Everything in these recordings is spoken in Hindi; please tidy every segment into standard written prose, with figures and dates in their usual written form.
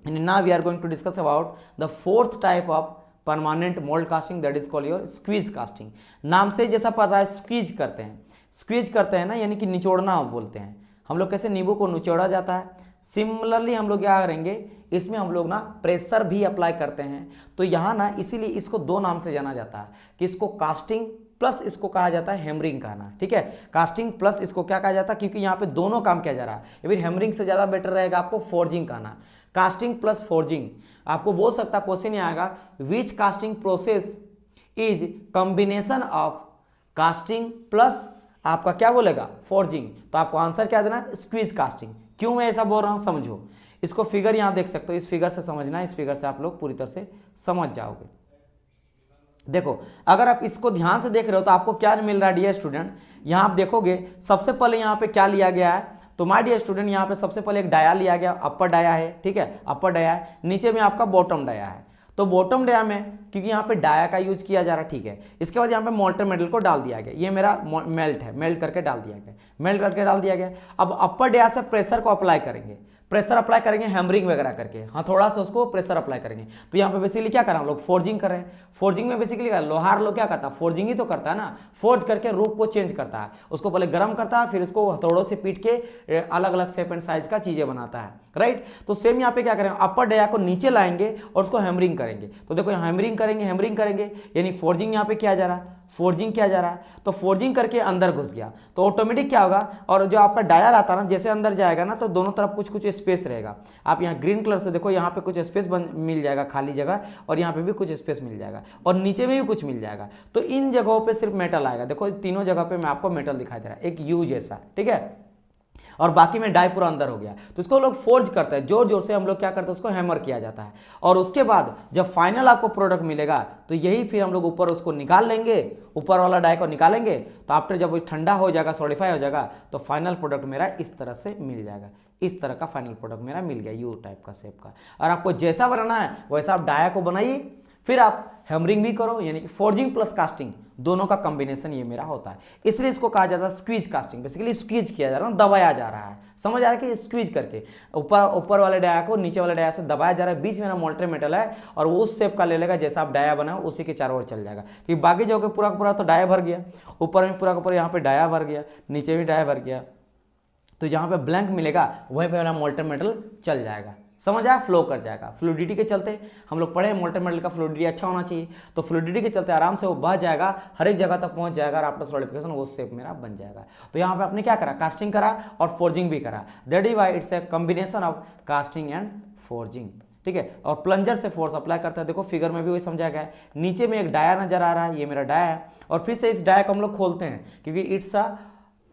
And now we are going to discuss about the fourth type of permanent mould casting, that is called your squeeze casting. नाम से जैसा पता है स्क्वीज करते हैं, स्क्वीज करते हैं ना, यानी कि निचोड़ना बोलते हैं हम लोग। कैसे नींबू को निचोड़ा जाता है, सिमिलरली हम लोग क्या करेंगे, इसमें हम लोग ना प्रेशर भी अप्लाई करते हैं। तो यहाँ ना इसीलिए इसको दो नाम से जाना जाता है कि इसको कास्टिंग प्लस इसको कहा जाता है हैमरिंग कहना, ठीक है। कास्टिंग प्लस इसको क्या कहा जाता है, क्योंकि यहाँ पे दोनों काम किया जा रहा है, या फिर हैमरिंग से ज़्यादा बेटर रहेगा आपको फोर्जिंग कहना। कास्टिंग प्लस फोर्जिंग आपको बोल सकता, क्वेश्चन ये आएगा, which casting process is combination of casting plus आपका क्या बोलेगा, फोर्जिंग। तो आपको आंसर क्या देना, स्क्वीज कास्टिंग। क्यों मैं ऐसा बोल रहा हूँ समझो, इसको फिगर यहाँ देख सकते हो, इस फिगर से समझना, इस फिगर से आप लोग पूरी तरह से समझ जाओगे। देखो अगर आप इसको ध्यान से देख रहे हो तो आपको क्या मिल रहा है डियर स्टूडेंट, यहाँ आप देखोगे सबसे पहले यहाँ पे क्या लिया गया है, तो माय डियर स्टूडेंट यहाँ पे सबसे पहले एक डाया लिया गया, अपर डाया है, ठीक है, अपर डाया है, नीचे में आपका बॉटम डाया है। तो बॉटम डाया में क्योंकि यहाँ पे डाया का यूज किया जा रहा है, ठीक है। इसके बाद यहाँ पे मोल्टर मेटल को डाल दिया गया, ये मेरा मेल्ट है, मेल्ट करके डाल दिया गया, मेल्ट करके डाल दिया गया। अब अपर डाया से प्रेशर को अप्लाई करेंगे, प्रेशर अप्लाई करेंगे हैमरिंग वगैरह करके, हाँ थोड़ा सा उसको प्रेशर अप्लाई करेंगे। तो यहाँ पे बेसिकली क्या कर रहे हैं हम लोग, फोर्जिंग कर रहे हैं। फोर्जिंग में बेसिकली लोहार लोग क्या करता है, फोर्जिंग ही तो करता है ना, फोर्ज करके रूप को चेंज करता है, उसको पहले गर्म करता है, फिर उसको हथौड़ों से पीट के अलग अलग शेप एंड साइज का चीजें बनाता है, राइट। तो सेम यहाँ पे क्या करेंगे, अपर डाया को नीचे लाएंगे और उसको हैमरिंग करेंगे। तो देखो हैमरिंग करेंगे, हैमरिंग करेंगे, यानी फोर्जिंग यहाँ पे किया जा रहा है, फोर्जिंग किया जा रहा है। तो फोर्जिंग करके अंदर घुस गया तो ऑटोमेटिक क्या होगा, और जो आपका डाया आता है ना, जैसे अंदर जाएगा ना तो दोनों तरफ कुछ कुछ स्पेस रहेगा। आप यहाँ ग्रीन कलर से देखो, यहाँ पे कुछ स्पेस मिल जाएगा, खाली जगह, और यहाँ पे भी कुछ स्पेस मिल जाएगा, और नीचे में भी कुछ मिल जाएगा। तो इन जगहों पे सिर्फ मेटल आएगा। देखो तीनों जगह पे मैं आपको मेटल दिखाई दे रहा है, एक यू जैसा, ठीक है, और बाकी में डाई पूरा अंदर हो गया। तो इसको लोग फोर्ज करते हैं, जोर जोर से हम लोग क्या करते हैं, उसको हैमर किया जाता है। और उसके बाद जब फाइनल आपको प्रोडक्ट मिलेगा तो यही फिर हम लोग ऊपर उसको निकाल लेंगे, ऊपर वाला डाई को निकालेंगे। तो आफ्टर जब वो ठंडा हो जाएगा, सॉलिडिफाई हो जाएगा, तो फाइनल प्रोडक्ट मेरा इस तरह से मिल जाएगा। इस तरह का फाइनल प्रोडक्ट मेरा मिल गया, यू टाइप का शेप का। और आपको जैसा बनाना है वैसा आप डाया को बनाइए, फिर आप हैमरिंग भी करो, यानी कि फोर्जिंग प्लस कास्टिंग दोनों का कॉम्बिनेशन ये मेरा होता है। इसलिए इसको कहा जाता है स्क्वीज कास्टिंग। बेसिकली स्क्वीज किया जा रहा है, दबाया जा रहा है, समझ आ रहा है कि स्क्वीज करके ऊपर वाले डाया को नीचे वाले डाया से दबाया जा रहा है। बीच में ना मोल्टर मेटल है और वो उस शेप का ले लेगा जैसा आप डाया बनाओ, उसी के चारों ओर चल जाएगा। क्योंकि बाकी जगह पूरा पूरा तो डाया भर गया, ऊपर में पूरा का पूरा यहाँ पे डाया भर गया, नीचे भी डाया भर गया, तो जहाँ पे ब्लैंक मिलेगा वहीं पे मेरा मोल्टर मेटल चल जाएगा, समझ आया, फ्लो कर जाएगा। फ्लूइडिटी के चलते हम लोग पढ़े मोल्टर मेटल का फ्लूइडिटी अच्छा होना चाहिए, तो फ्लूइडिटी के चलते आराम से वो बह जाएगा, हर एक जगह तक पहुंच जाएगा, और आफ्टर सॉलिडिफिकेशन वो शेप मेरा बन जाएगा। तो यहाँ पे आपने क्या करा, कास्टिंग करा और फोर्जिंग भी करा, that is why it's a combination of casting and forging, ठीक है। और प्लंजर से फोर्स अप्लाई करता है, देखो फिगर में भी वही समझाया गया है। नीचे में एक डाया नजर आ रहा है, ये मेरा डाया है, और फिर से इस डाया को हम लोग खोलते हैं क्योंकि it's a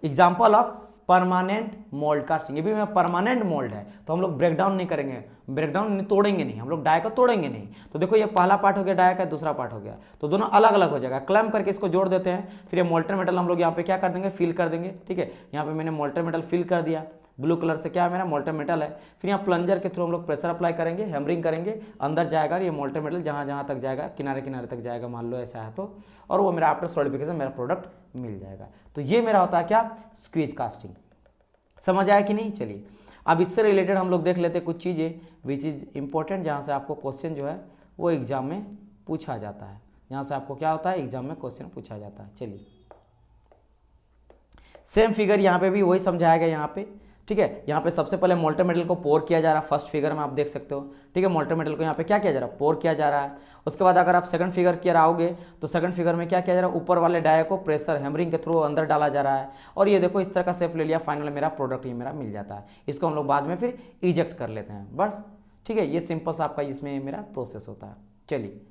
example of permanent mould casting. ये भी मैं परमानेंट मोल्ड है, तो हम लोग ब्रेकडाउन नहीं करेंगे, ब्रेकडाउन तोड़ेंगे नहीं, हम लोग डाय को तोड़ेंगे नहीं। तो देखो ये पहला पार्ट हो गया डाय का, दूसरा पार्ट हो गया, तो दोनों अलग अलग हो जाएगा। क्लैम्प करके इसको जोड़ देते हैं, फिर ये मोल्टर मेटल हम लोग यहाँ पे क्या कर देंगे, फिल कर देंगे, ठीक है। यहाँ पे मैंने मोल्टर मेटल फिल कर दिया, ब्लू कलर से क्या है मेरा मोल्टर मेटल है। फिर यहाँ प्लंजर के थ्रू हम लोग प्रेशर अप्लाई करेंगे, हैमरिंग करेंगे, अंदर जाएगा, ये मोल्टर मेटल जहाँ जहाँ तक जाएगा, किनारे किनारे तक जाएगा, मान लो ऐसा है तो, और वो मेरा आफ्टर सॉलिडिफिकेशन मेरा प्रोडक्ट मिल जाएगा। तो ये मेरा होता है क्या, स्क्वीज कास्टिंग। समझ आया कि नहीं। चलिए अब इससे रिलेटेड हम लोग देख लेते हैं कुछ चीज़ें विच इज़ इंपॉर्टेंट, जहाँ से आपको क्वेश्चन जो है वो एग्जाम में पूछा जाता है, जहाँ से आपको क्या होता है, एग्जाम में क्वेश्चन पूछा जाता है। चलिए सेम फिगर यहाँ पे भी वही समझाया गया यहाँ पे, ठीक है। यहाँ पे सबसे पहले मोल्टर मेटल को पोर किया जा रहा है, फर्स्ट फिगर में आप देख सकते हो, ठीक है। मोल्टर मेटल को यहाँ पे क्या किया जा रहा है, पोर किया जा रहा है। उसके बाद अगर आप सेकंड फिगर की आओगे तो सेकंड फिगर में क्या किया जा रहा है, ऊपर वाले डाया को प्रेशर हैमरिंग के थ्रू अंदर डाला जा रहा है, और ये देखो इस तरह का शेप ले लिया, फाइनल मेरा प्रोडक्ट ये मेरा मिल जाता है। इसको हम लोग बाद में फिर इजेक्ट कर लेते हैं, बस, ठीक है। ये सिंपल सा आपका इसमें मेरा प्रोसेस होता है। चलिए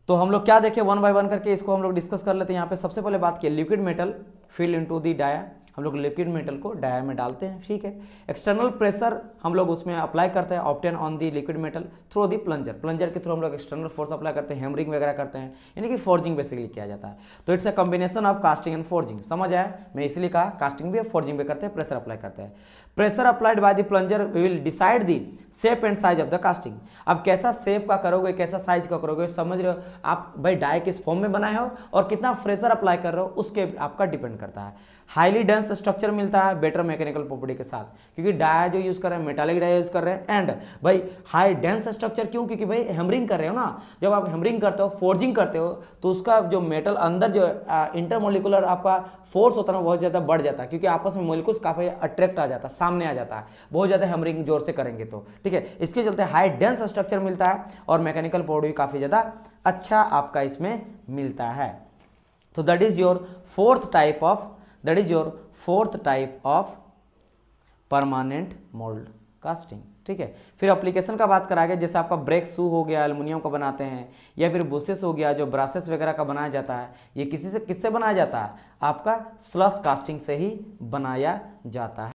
तो हम लोग क्या देखें, वन बाय वन करके इसको हम लोग डिस्कस कर लेते हैं। यहाँ पे सबसे पहले बात की liquid metal fill into the die, हम लोग लिक्विड मेटल को डाया में डालते हैं, ठीक है। एक्सटर्नल प्रेशर हम लोग उसमें अप्लाई करते हैं, obtain on the liquid metal through the plunger, plunger के थ्रू हम लोग एक्सटर्नल फोर्स अप्लाई करते हैं, हैमरिंग वगैरह करते हैं, यानी कि फोर्जिंग बेसिकली किया जाता है। तो it's a combination of casting and forging, समझ आया। मैं इसलिए कहा कास्टिंग भी फोर्जिंग भी करते हैं, प्रेशर अप्लाई करते हैं। Pressure applied by the plunger will decide the shape and size of the casting. अब कैसा शेप का करोगे, कैसा साइज का करोगे, समझ रहे हो आप भाई, डाई किस फॉर्म में बनाए हो और कितना प्रेशर अप्लाई कर रहे हो, उसके आपका डिपेंड करता है। हाईली डेंस डेंस स्ट्रक्चर मिलता है बेटर मैकेनिकल प्रॉपर्टी के साथ, क्योंकि डाया जो यूज कर रहे हैं मेटालिक डाया यूज कर रहे हैं। एंड भाई हाई डेंस स्ट्रक्चर क्यों, क्योंकि भाई हैमरिंग कर रहे हो ना, जब आप हैमरिंग करते हो फोर्जिंग करते हो तो उसका जो मेटल अंदर जो इंटरमोलिकुलर आपका फोर्स होता है ना बहुत ज़्यादा बढ़ जाता है, क्योंकि आपस में मोलिकुल्स काफ़ी अट्रैक्ट आ जाता है, सामने आ जाता है बहुत ज़्यादा हैमरिंग जोर से करेंगे तो, ठीक है। इसके चलते हाई डेंस स्ट्रक्चर मिलता है और मैकेनिकल प्रॉपर्टी काफ़ी ज़्यादा अच्छा आपका इसमें मिलता है। तो that is your fourth type of permanent mould casting, ठीक है। फिर एप्लीकेशन का बात करा गया, जैसे आपका ब्रेक शू हो गया एल्युमिनियम का बनाते हैं, या फिर बुशेस हो गया जो ब्रासेस वगैरह का बनाया जाता है, ये किससे बनाया जाता है, आपका स्लश कास्टिंग से ही बनाया जाता है।